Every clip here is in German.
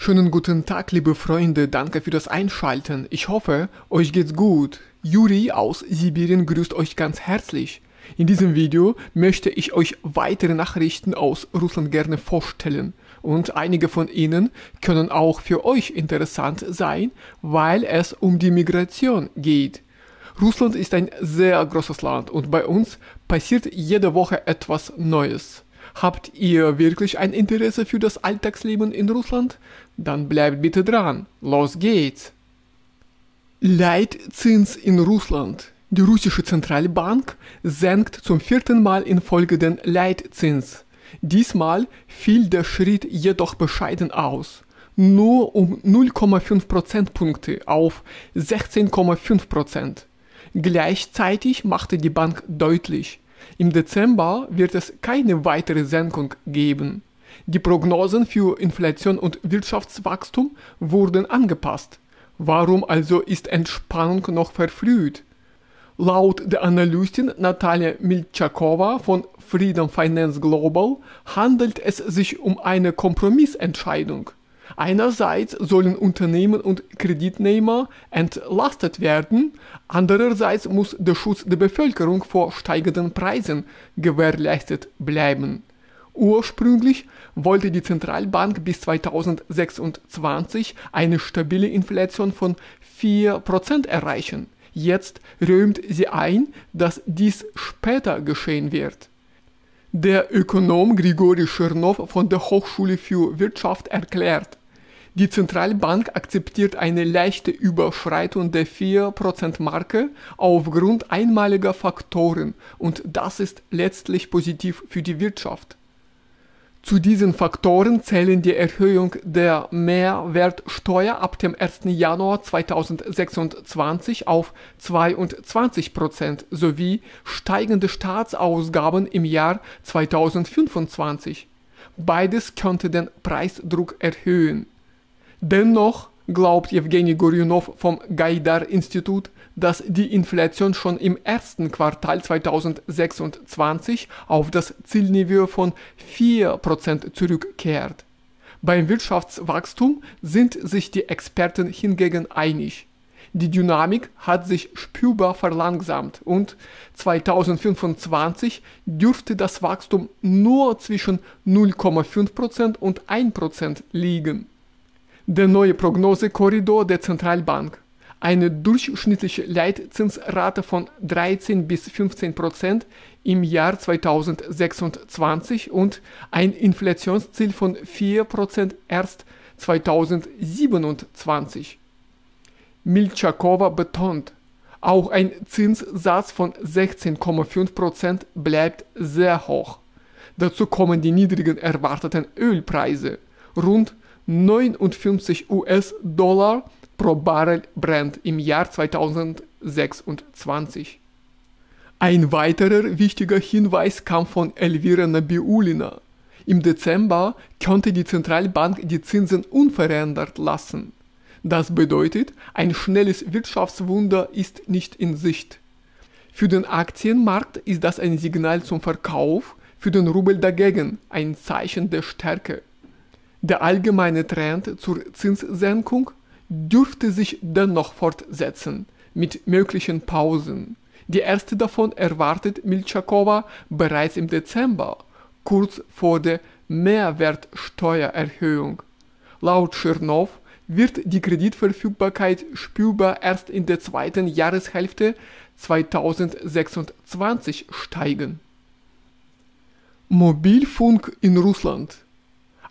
Schönen guten Tag, liebe Freunde, danke für das Einschalten. Ich hoffe, euch geht's gut. Juri aus Sibirien grüßt euch ganz herzlich. In diesem Video möchte ich euch weitere Nachrichten aus Russland gerne vorstellen. Und einige von ihnen können auch für euch interessant sein, weil es um die Migration geht. Russland ist ein sehr großes Land und bei uns passiert jede Woche etwas Neues. Habt ihr wirklich ein Interesse für das Alltagsleben in Russland? Dann bleibt bitte dran. Los geht's! Leitzins in Russland. Die russische Zentralbank senkt zum 4. Mal in Folge den Leitzins. Diesmal fiel der Schritt jedoch bescheiden aus. Nur um 0,5 Prozentpunkte auf 16,5%. Gleichzeitig machte die Bank deutlich, im Dezember wird es keine weitere Senkung geben. Die Prognosen für Inflation und Wirtschaftswachstum wurden angepasst. Warum also ist Entspannung noch verfrüht? Laut der Analystin Natalia Miltschakova von Freedom Finance Global handelt es sich um eine Kompromissentscheidung. Einerseits sollen Unternehmen und Kreditnehmer entlastet werden, andererseits muss der Schutz der Bevölkerung vor steigenden Preisen gewährleistet bleiben. Ursprünglich wollte die Zentralbank bis 2026 eine stabile Inflation von 4% erreichen. Jetzt räumt sie ein, dass dies später geschehen wird. Der Ökonom Grigori Chernow von der Hochschule für Wirtschaft erklärt, die Zentralbank akzeptiert eine leichte Überschreitung der 4%-Marke aufgrund einmaliger Faktoren und das ist letztlich positiv für die Wirtschaft. Zu diesen Faktoren zählen die Erhöhung der Mehrwertsteuer ab dem 1. Januar 2026 auf 22% sowie steigende Staatsausgaben im Jahr 2025. Beides könnte den Preisdruck erhöhen. Dennoch glaubt Jewgeni Gorjunow vom Gaidar-Institut, dass die Inflation schon im ersten Quartal 2026 auf das Zielniveau von 4% zurückkehrt. Beim Wirtschaftswachstum sind sich die Experten hingegen einig. Die Dynamik hat sich spürbar verlangsamt und 2025 dürfte das Wachstum nur zwischen 0,5% und 1% liegen. Der neue Prognosekorridor der Zentralbank. Eine durchschnittliche Leitzinsrate von 13 bis 15% im Jahr 2026 und ein Inflationsziel von 4% erst 2027. Miltschakova betont, auch ein Zinssatz von 16,5% bleibt sehr hoch. Dazu kommen die niedrigen erwarteten Ölpreise, rund 59 US-Dollar pro Barrel Brent im Jahr 2026. Ein weiterer wichtiger Hinweis kam von Elvira Nabiulina. Im Dezember konnte die Zentralbank die Zinsen unverändert lassen. Das bedeutet, ein schnelles Wirtschaftswunder ist nicht in Sicht. Für den Aktienmarkt ist das ein Signal zum Verkauf, für den Rubel dagegen ein Zeichen der Stärke. Der allgemeine Trend zur Zinssenkung dürfte sich dennoch fortsetzen, mit möglichen Pausen. Die erste davon erwartet Miltschakova bereits im Dezember, kurz vor der Mehrwertsteuererhöhung. Laut Chernow wird die Kreditverfügbarkeit spürbar erst in der zweiten Jahreshälfte 2026 steigen. Mobilfunk in Russland.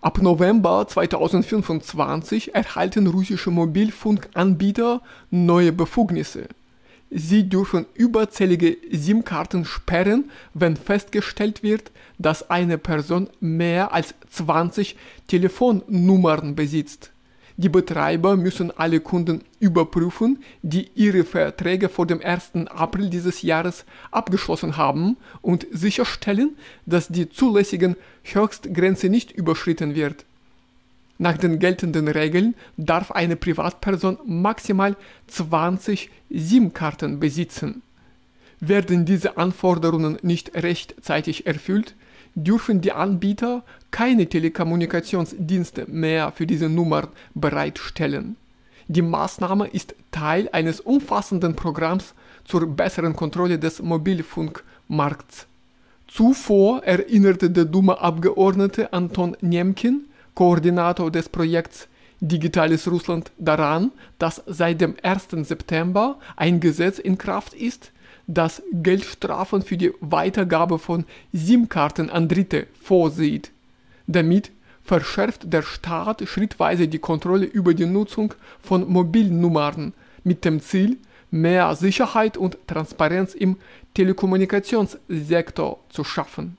Ab November 2025 erhalten russische Mobilfunkanbieter neue Befugnisse. Sie dürfen überzählige SIM-Karten sperren, wenn festgestellt wird, dass eine Person mehr als 20 Telefonnummern besitzt. Die Betreiber müssen alle Kunden überprüfen, die ihre Verträge vor dem 1. April dieses Jahres abgeschlossen haben und sicherstellen, dass die zulässigen Höchstgrenze nicht überschritten wird. Nach den geltenden Regeln darf eine Privatperson maximal 20 SIM-Karten besitzen. Werden diese Anforderungen nicht rechtzeitig erfüllt, dürfen die Anbieter keine Telekommunikationsdienste mehr für diese Nummer bereitstellen. Die Maßnahme ist Teil eines umfassenden Programms zur besseren Kontrolle des Mobilfunkmarkts. Zuvor erinnerte der Duma-Abgeordnete Anton Nemkin, Koordinator des Projekts Digitales Russland, daran, dass seit dem 1. September ein Gesetz in Kraft ist, das Geldstrafen für die Weitergabe von SIM-Karten an Dritte vorsieht. Damit verschärft der Staat schrittweise die Kontrolle über die Nutzung von Mobilnummern mit dem Ziel, mehr Sicherheit und Transparenz im Telekommunikationssektor zu schaffen.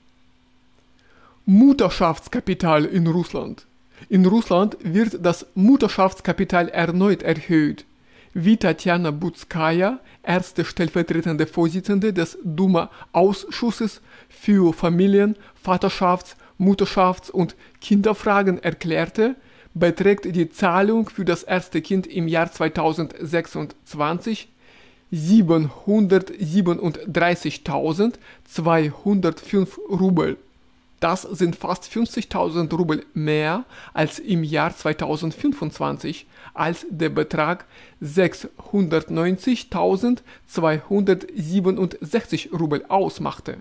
Mutterschaftskapital in Russland. In Russland wird das Mutterschaftskapital erneut erhöht. Wie Tatjana Butskaya, erste stellvertretende Vorsitzende des Duma-Ausschusses für Familien-, Vaterschafts-, Mutterschafts- und Kinderfragen erklärte, beträgt die Zahlung für das erste Kind im Jahr 2026 737.205 Rubel. Das sind fast 50.000 Rubel mehr als im Jahr 2025, als der Betrag 690.267 Rubel ausmachte.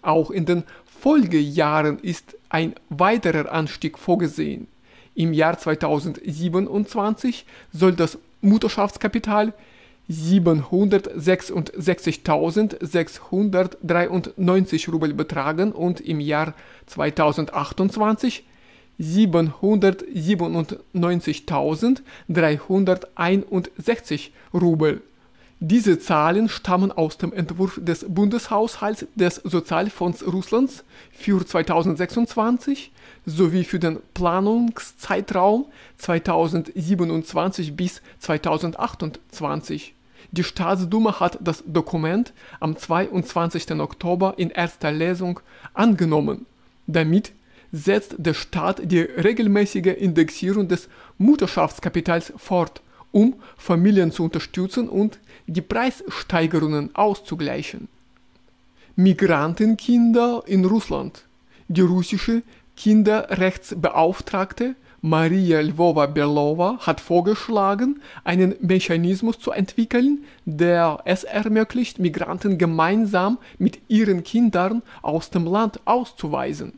Auch in den Folgejahren ist ein weiterer Anstieg vorgesehen. Im Jahr 2027 soll das Mutterschaftskapital 766.693 Rubel betragen und im Jahr 2028 797.361 Rubel. Diese Zahlen stammen aus dem Entwurf des Bundeshaushalts des Sozialfonds Russlands für 2026 sowie für den Planungszeitraum 2027 bis 2028. Die Staatsduma hat das Dokument am 22. Oktober in erster Lesung angenommen. Damit setzt der Staat die regelmäßige Indexierung des Mutterschaftskapitals fort, um Familien zu unterstützen und die Preissteigerungen auszugleichen. Migrantenkinder in Russland. Die russische Kinderrechtsbeauftragte Maria Lvova-Belova hat vorgeschlagen, einen Mechanismus zu entwickeln, der es ermöglicht, Migranten gemeinsam mit ihren Kindern aus dem Land auszuweisen.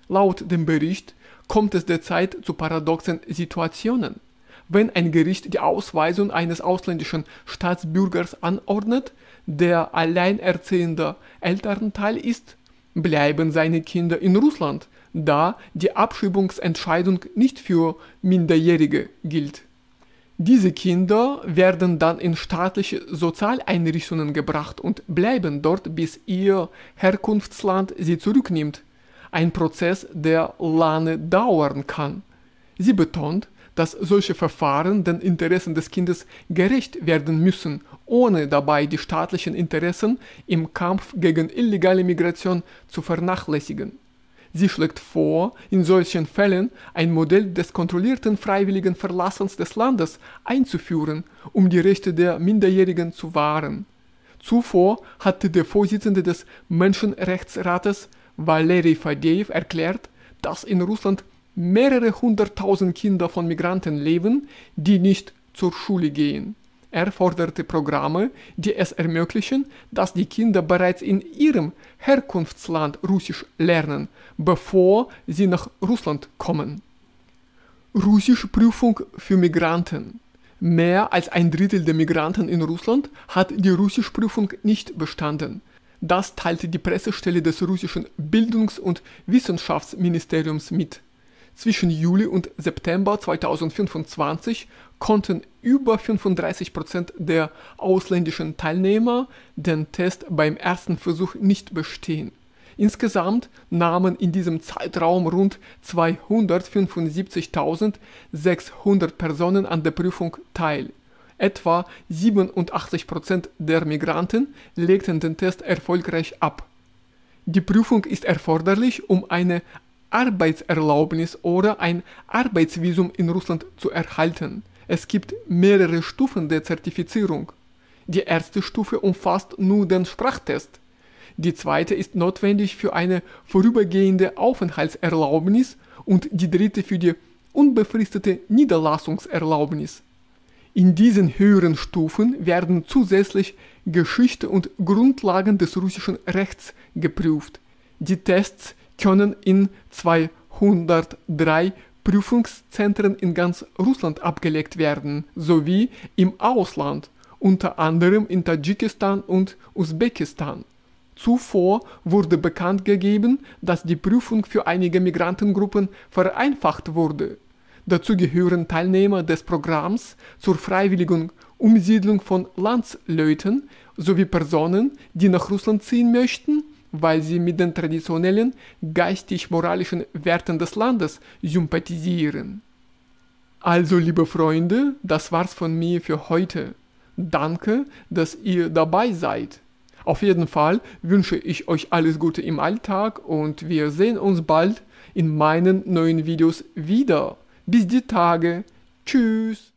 Laut dem Bericht kommt es derzeit zu paradoxen Situationen. Wenn ein Gericht die Ausweisung eines ausländischen Staatsbürgers anordnet, der alleinerziehender Elternteil ist, bleiben seine Kinder in Russland, da die Abschiebungsentscheidung nicht für Minderjährige gilt. Diese Kinder werden dann in staatliche Sozialeinrichtungen gebracht und bleiben dort, bis ihr Herkunftsland sie zurücknimmt. Ein Prozess, der lange dauern kann. Sie betont, dass solche Verfahren den Interessen des Kindes gerecht werden müssen, ohne dabei die staatlichen Interessen im Kampf gegen illegale Migration zu vernachlässigen. Sie schlägt vor, in solchen Fällen ein Modell des kontrollierten freiwilligen Verlassens des Landes einzuführen, um die Rechte der Minderjährigen zu wahren. Zuvor hatte der Vorsitzende des Menschenrechtsrates Valerij Fadejew erklärt, dass in Russland mehrere hunderttausend Kinder von Migranten leben, die nicht zur Schule gehen. Er forderte Programme, die es ermöglichen, dass die Kinder bereits in ihrem Herkunftsland Russisch lernen, bevor sie nach Russland kommen. Russischprüfung für Migranten. Mehr als ein Drittel der Migranten in Russland hat die Russischprüfung nicht bestanden. Das teilte die Pressestelle des russischen Bildungs- und Wissenschaftsministeriums mit. Zwischen Juli und September 2025 konnten über 35% der ausländischen Teilnehmer den Test beim ersten Versuch nicht bestehen. Insgesamt nahmen in diesem Zeitraum rund 275.600 Personen an der Prüfung teil. Etwa 87% der Migranten legten den Test erfolgreich ab. Die Prüfung ist erforderlich, um eine Arbeitserlaubnis oder ein Arbeitsvisum in Russland zu erhalten. Es gibt mehrere Stufen der Zertifizierung. Die erste Stufe umfasst nur den Sprachtest. Die zweite ist notwendig für eine vorübergehende Aufenthaltserlaubnis und die dritte für die unbefristete Niederlassungserlaubnis. In diesen höheren Stufen werden zusätzlich Geschichte und Grundlagen des russischen Rechts geprüft. Die Tests können in 203 Prüfungszentren in ganz Russland abgelegt werden, sowie im Ausland, unter anderem in Tadschikistan und Usbekistan. Zuvor wurde bekannt gegeben, dass die Prüfung für einige Migrantengruppen vereinfacht wurde. Dazu gehören Teilnehmer des Programms zur freiwilligen Umsiedlung von Landsleuten sowie Personen, die nach Russland ziehen möchten, weil sie mit den traditionellen geistig-moralischen Werten des Landes sympathisieren. Also, liebe Freunde, das war's von mir für heute. Danke, dass ihr dabei seid. Auf jeden Fall wünsche ich euch alles Gute im Alltag und wir sehen uns bald in meinen neuen Videos wieder. Bis die Tage. Tschüss.